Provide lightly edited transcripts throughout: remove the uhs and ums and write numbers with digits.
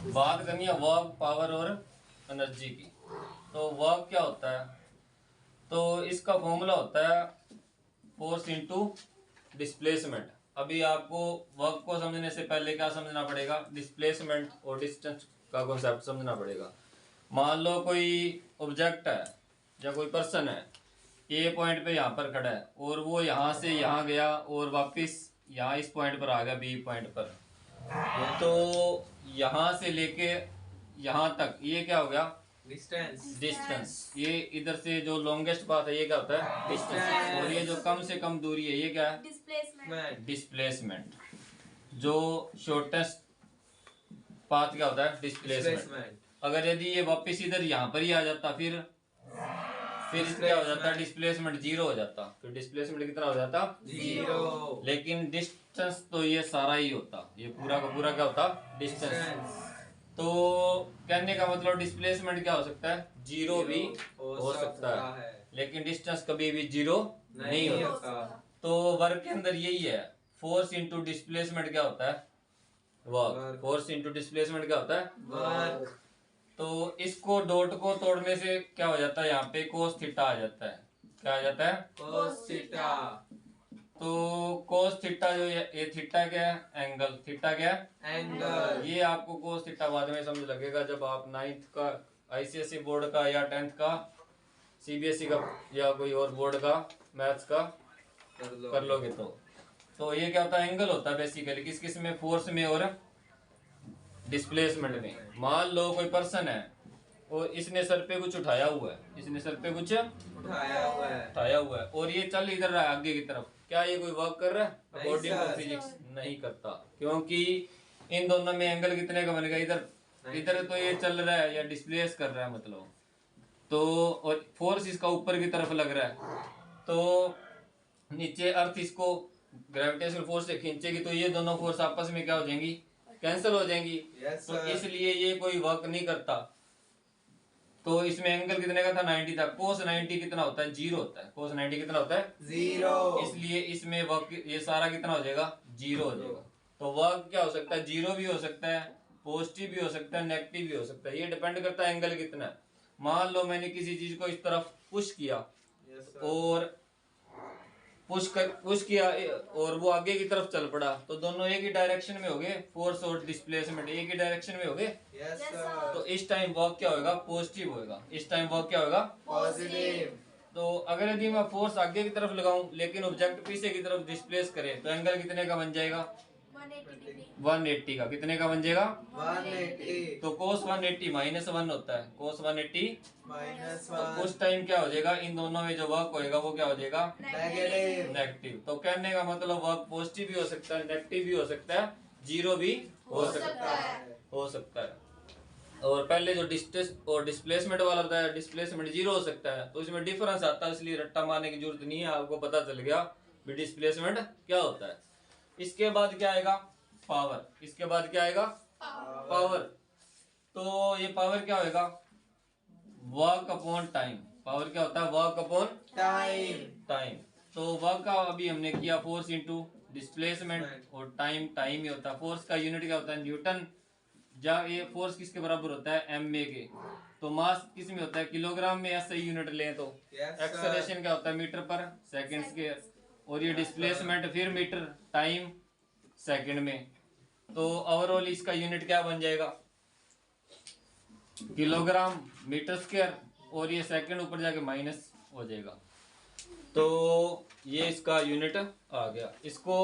बात करनी है वर्क, पावर और एनर्जी की। तो वर्क क्या होता है? तो इसका फॉर्मूला होता है फोर्स इनटू डिस्प्लेसमेंट। अभी आपको वर्क को समझने से पहले क्या समझना पड़ेगा? डिस्प्लेसमेंट और डिस्टेंस का कॉन्सेप्ट समझना पड़ेगा। मान लो कोई ऑब्जेक्ट है या कोई पर्सन है, ए पॉइंट पे यहाँ पर खड़ा है और वो यहाँ से यहाँ गया और वापस यहाँ इस पॉइंट पर आ गया, बी पॉइंट पर। तो यहाँ से लेके यहाँ तक ये क्या हो गया? डिस्टेंस। ये इधर से जो लॉन्गेस्ट पाथ है ये क्या होता है? डिस्टेंस। और ये जो कम से कम दूरी है ये क्या है? डिस्प्लेसमेंट। जो शॉर्टेस्ट पाथ क्या होता है? डिस्प्लेसमेंट। अगर यदि ये वापस इधर यहाँ पर ही आ जाता फिर क्या हो जाता? डिस्प्लेसमेंट जीरो हो जाता। फिर डिस्प्लेसमेंट कितना हो जाता? जीरो। लेकिन डिस्टेंस तो ये सारा ही होता, ये पूरा का पूरा क्या होता? डिस्टेंस। तो कहने का मतलब डिस्प्लेसमेंट क्या हो सकता है? जीरो भी हो सकता है, लेकिन डिस्टेंस कभी भी जीरो नहीं होता। तो वर्क के अंदर यही है, फोर्स इंटू डिस्प्लेसमेंट क्या होता है? वर्क। फोर्स इंटू डिस्प्लेसमेंट क्या होता है? वर्क। तो इसको डॉट को तोड़ने से क्या हो जाता है? यहाँ पे कोस थीटा आ जाता है। क्या आ जाता है? Cos theta. तो कोस थीटा जो ये थीटा क्या है? एंगल। थीटा क्या है? एंगल। ये आपको कोस थीटा बाद में समझ लगेगा जब आप 9th का आईसीएसई बोर्ड का या 10th का सीबीएसई का या कोई और बोर्ड का मैथ्स का कर लोगे तो ये क्या होता है? एंगल होता है बेसिकली। किस किस में? फोर्स में और डिस्प्लेसमेंट में। मान लो कोई पर्सन है और इसने सर पे कुछ उठाया हुआ है, इसने सर पे कुछ उठाया हुआ है और ये चल इधर रहा है आगे की तरफ। क्या ये कोई वर्क कर रहा है? अकॉर्डिंग टू फिजिक्स नहीं करता, क्योंकि इन दोनों में एंगल कितने का बनेगा? इधर तो ये चल रहा है या डिस्प्लेस कर रहा है मतलब। तो और फोर्स इसका ऊपर की तरफ लग रहा है, तो नीचे अर्थ इसको ग्रेविटेशनल फोर्स से खींचेगी, तो ये दोनों फोर्स आपस में क्या हो जाएंगी? कैंसिल हो जाएंगी। तो इसलिए ये कोई वर्क नहीं करता। तो इसमें एंगल कितने का था? 90 था। कोस 90 कितना होता है? जीरो होता है। कोस 90 कितना होता है? जीरो। इसलिए इसमें वर्क ये सारा कितना हो जाएगा? जीरो हो जाएगा। तो वर्क क्या हो सकता है? जीरो भी हो सकता है, पॉजिटिव भी हो सकता है, नेगेटिव भी हो सकता है। ये डिपेंड करता है एंगल कितना है। मान लो मैंने किसी चीज को इस तरफ पुश किया और पुश किया और वो आगे की तरफ चल पड़ा, तो दोनों एक ही डायरेक्शन में हो गए। फोर्स और डिस्प्लेसमेंट एक ही डायरेक्शन में हो गए। तो इस टाइम वर्क क्या होगा? पॉजिटिव होगा। इस टाइम वर्क क्या होगा? पॉजिटिव। तो अगर यदि मैं फोर्स आगे की तरफ लगाऊं लेकिन ऑब्जेक्ट पीछे की तरफ डिस्प्लेस करे तो एंगल कितने का बन जाएगा? 180 का। कितने का बन जाएगा? 180। तो cos 180 -1 होता है। cos 180 -1। तो उस टाइम क्या हो जाएगा? इन दोनों में जो वर्क होएगा वो क्या हो जाएगा? नेगेटिव। तो कहने का मतलब वर्क पॉजिटिव भी हो सकता है, नेगेटिव भी हो सकता है, जीरो भी हो सकता है। और पहले जो डिस्टेंस और डिस्प्लेसमेंट वाला था, डिस्प्लेसमेंट जीरो हो सकता है, तो इसमें डिफरेंस आता है, इसलिए रट्टा मारने की जरूरत नहीं है, आपको पता चल गया भी डिस्प्लेसमेंट क्या होता है। इसके बाद क्या आएगा? पावर। इसके बाद क्या आएगा? पावर। तो ये पावर क्या होगा? Work upon time. पावर क्या होता है? Work upon time. तो वर्क का अभी हमने किया फोर्स इंटू डिस्प्लेसमेंट, और टाइम ही होता है। फोर्स का यूनिट क्या होता है? न्यूटन। जब ये फोर्स किसके बराबर होता है? एम ए के। तो मास किस में होता है? किलोग्राम में। ऐसा यूनिट लें तो एक्सेलरेशन क्या होता है? मीटर पर सेकंड स्क्वायर। और ये डिस्प्लेसमेंट फिर मीटर, टाइम सेकंड में। तो ओवरऑल इसका यूनिट क्या बन जाएगा? किलोग्राम मीटर स्क्वायर, और ये सेकंड ऊपर जाके माइनस हो जाएगा। तो ये इसका यूनिट आ गया। इसको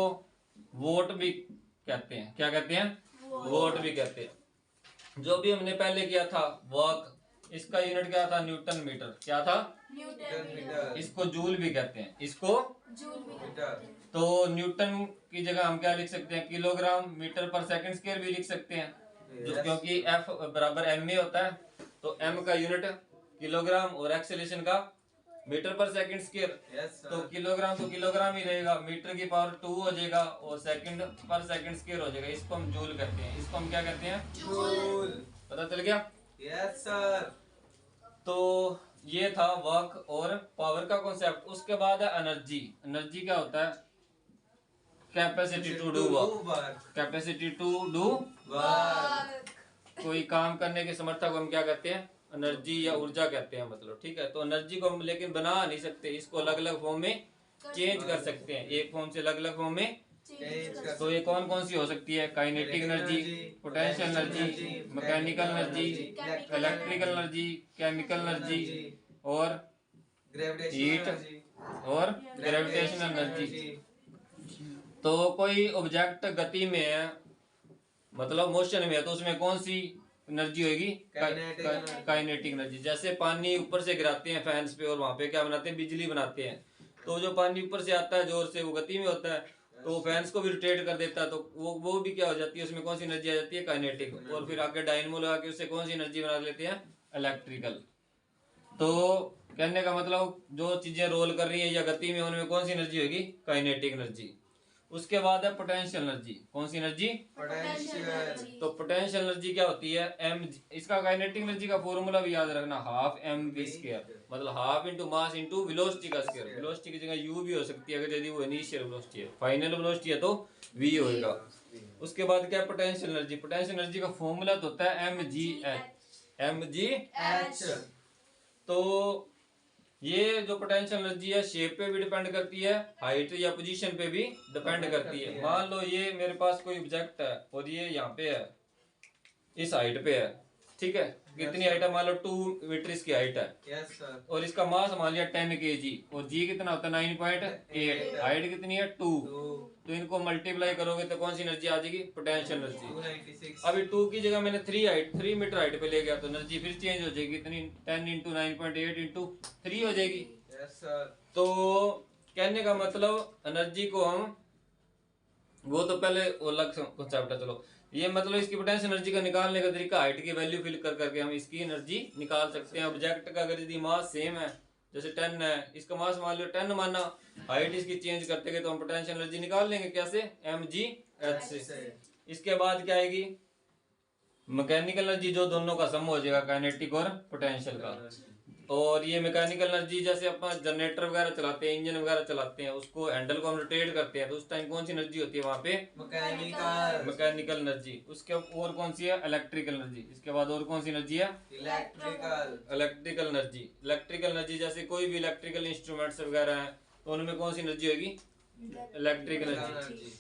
वोट भी कहते हैं। क्या कहते हैं? वोट भी कहते हैं। जो भी हमने पहले किया था वर्क, इसका यूनिट क्या था? Newton metre. क्या था? Newton metre. इसको जूल भी कहते हैं। इसको जूल मीटर। तो न्यूटन की जगह हम क्या लिख सकते हैं? किलोग्राम मीटर पर सेकंड स्क्वायर भी लिख सकते हैं। क्योंकि F बराबर ma होता है, तो m का यूनिट किलोग्राम और एक्सेलरेशन का मीटर पर सेकंड स्क्वायर। तो किलोग्राम ही रहेगा, मीटर की पावर 2 हो जाएगा और सेकंड पर सेकंड स्क्वायर हो जाएगा। इसको हम जूल कहते हैं। इसको हम क्या कहते हैं? जूल। पता चल गया? Yes sir. तो ये था वर्क और पावर का कॉन्सेप्ट। उसके बाद है एनर्जी। एनर्जी क्या होता है? Capacity to do work. Capacity to do work. कोई काम करने की समर्था को हम क्या कहते हैं, एनर्जी या ऊर्जा कहते हैं, मतलब ठीक है। तो एनर्जी को हम लेकिन बना नहीं सकते, इसको अलग अलग फॉर्म में चेंज कर सकते हैं, एक फॉर्म से अलग अलग फॉर्म में। तो ये कौन कौन सी हो सकती है, kinetic energy, potential energy, mechanical energy, electrical energy, chemical energy और हीट और ग्रेविटेशनल एनर्जी। तो कोई ऑब्जेक्ट गति में है, मतलब मोशन में है, तो उसमें कौन सी एनर्जी होगी, काइनेटिक एनर्जी। जैसे पानी ऊपर से गिराते हैं फैंस पे और वहां पे क्या बनाते हैं, बिजली बनाते हैं। तो जो पानी ऊपर से आता है जोर से, वो गति में होता है, तो फैंस को भी रोटेट कर देता है, तो वो भी क्या हो जाती है, उसमें कौन सी एनर्जी आ जाती है, काइनेटिक। और फिर आगे डायनेमो लगा के उससे कौन सी एनर्जी बना लेते हैं, इलेक्ट्रिकल। तो कहने का मतलब जो चीजें रोल कर रही है या गति में, उनमें कौन सी एनर्जी होगी, काइनेटिक एनर्जी। उसके बाद है पोटेंशियल एनर्जी। कौन सी एनर्जी, पोटेंशियल। तो पोटेंशियल एनर्जी क्या होती है, एम। इसका काइनेटिक एनर्जी का फॉर्मूला भी याद रखना, हाफ एम वी स्क्वायर, मतलब half into mass into velocity का स्क्वायर। वेलोसिटी की जगह यू भी हो सकती है अगर यदि वो इनिशियल वेलोसिटी है, फाइनल वेलोसिटी है तो वी होएगा। उसके बाद क्या है, पोटेंशियल एनर्जी। पोटेंशियल एनर्जी का फॉर्मूला तो होता है M G H, M G H. तो ये जो पोटेंशियल एनर्जी है शेप पे भी डिपेंड करती है, हाइट या पोजीशन पे भी डिपेंड करती है। मान लो ये मेरे पास कोई ऑब्जेक्ट है और ये यहाँ पे है, इस हाइट पे है, ठीक है। कितनी हाइट है, मान लो 2 मीटर इसकी हाइट है। Yes sir. और इसका मास मान लिया 10 kg और जी कितना होता है 9.8, हाइट कितनी है 2। तो इनको मल्टीप्लाई करोगे तो कौन सी एनर्जी आ जाएगी, पोटेंशियल एनर्जी। 296। अभी 2 की जगह मैंने 3 मीटर हाइट पे ले गया तो एनर्जी फिर चेंज हो जाएगी, इतनी 10 इंटू 9.8 इंटू 3 हो जाएगी। Yes sir. तो कहने का मतलब एनर्जी को हम, वो तो पहले वो अलग कॉन्सेप्ट है, चलो ये मतलब इसकी पोटेंशियल एनर्जी का निकालने का तरीका, हाइट की वैल्यू फिल कर करके हम इसकी एनर्जी निकाल सकते हैं। ऑब्जेक्ट का अगर यदि मास सेम है, जैसे 10 है, इसका मास मान लो 10 माना, हाइट इसकी चेंज करते गए तो हम पोटेंशियल एनर्जी निकाल लेंगे, कैसे, एम जी एच से। इसके बाद क्या आएगी, मैकेनिकल एनर्जी, जो दोनों का सम हो जाएगा, काइनेटिक और पोटेंशियल का। और ये मैकेनिकल एनर्जी, जैसे अपन जनरेटर वगैरह चलाते हैं, इंजन वगैरह चलाते हैं, उसको हैंडल को हम रोटेट करते हैं, तो उस टाइम कौन सी एनर्जी होती है वहां पे, मैकेनिकल एनर्जी। उसके और कौन सी है, इलेक्ट्रिकल एनर्जी। इसके बाद और कौन सी एनर्जी है, इलेक्ट्रिकल एनर्जी। इलेक्ट्रिकल एनर्जी जैसे कोई भी इलेक्ट्रिकल इंस्ट्रूमेंट्स वगैरह हैं, तो उनमें कौन सी एनर्जी होगी, इलेक्ट्रिकल एनर्जी।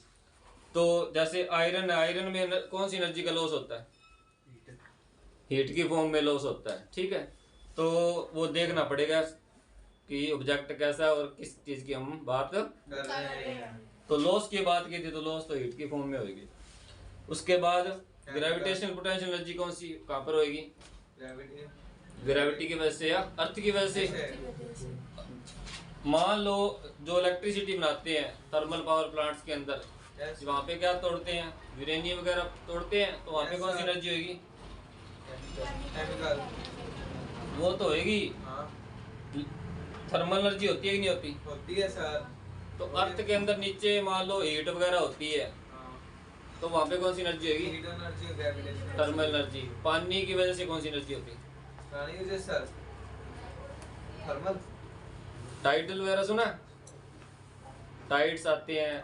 तो जैसे आयरन है, आयरन में कौन सी एनर्जी का लॉस होता है, हीट की फॉर्म में लॉस होता है, ठीक है। तो वो देखना पड़ेगा कि ऑब्जेक्ट कैसा है और किस चीज की हम बात कर रहे हैं। तो लॉस की बात की थी, तो लॉस तो हीट की फॉर्म में होगी। उसके बाद ग्रेविटेशनल पोटेंशियल एनर्जी कौन सी, कहाँ पर होगी, ग्रेविटी की वजह से या अर्थ की वजह से। मान लो जो इलेक्ट्रिसिटी बनाते हैं थर्मल पावर प्लांट्स के अंदर, वहाँ पे क्या तोड़ते हैं, यूरेनियम वगैरह तोड़ते हैं, तो वहाँ पे कौन सी एनर्जी होगी, वो तो होगी, थर्मल एनर्जी होती है कि नहीं होती, होती है सर। तो अर्थ के अंदर नीचे मान लो हीट वगैरह होती है, तो वहाँ पे कौन सी एनर्जी होगी, heat energy, gravitation, thermal energy. पानी की वजह से कौन सी एनर्जी होती है, पानी की वजह से सर, थर्मल। टाइडल वगैरह सुना, टाइड्स आते हैं।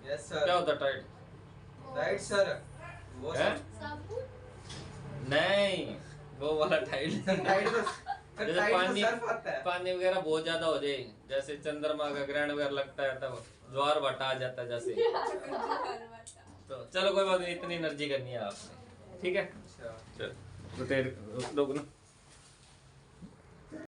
Yes sir. क्या होता है टाइड, राइट सर, वो है? नहीं, वो वाला टाइड। जैसे पानी वगैरह बहुत ज्यादा हो जाए, जैसे चंद्रमा का ग्रहण वगैरह लगता है, तब ज्वार भाटा आ जाता है जैसे। तो चलो कोई बात नहीं, इतनी एनर्जी करनी है आपने, ठीक है। चलो रोटेट लोग ना।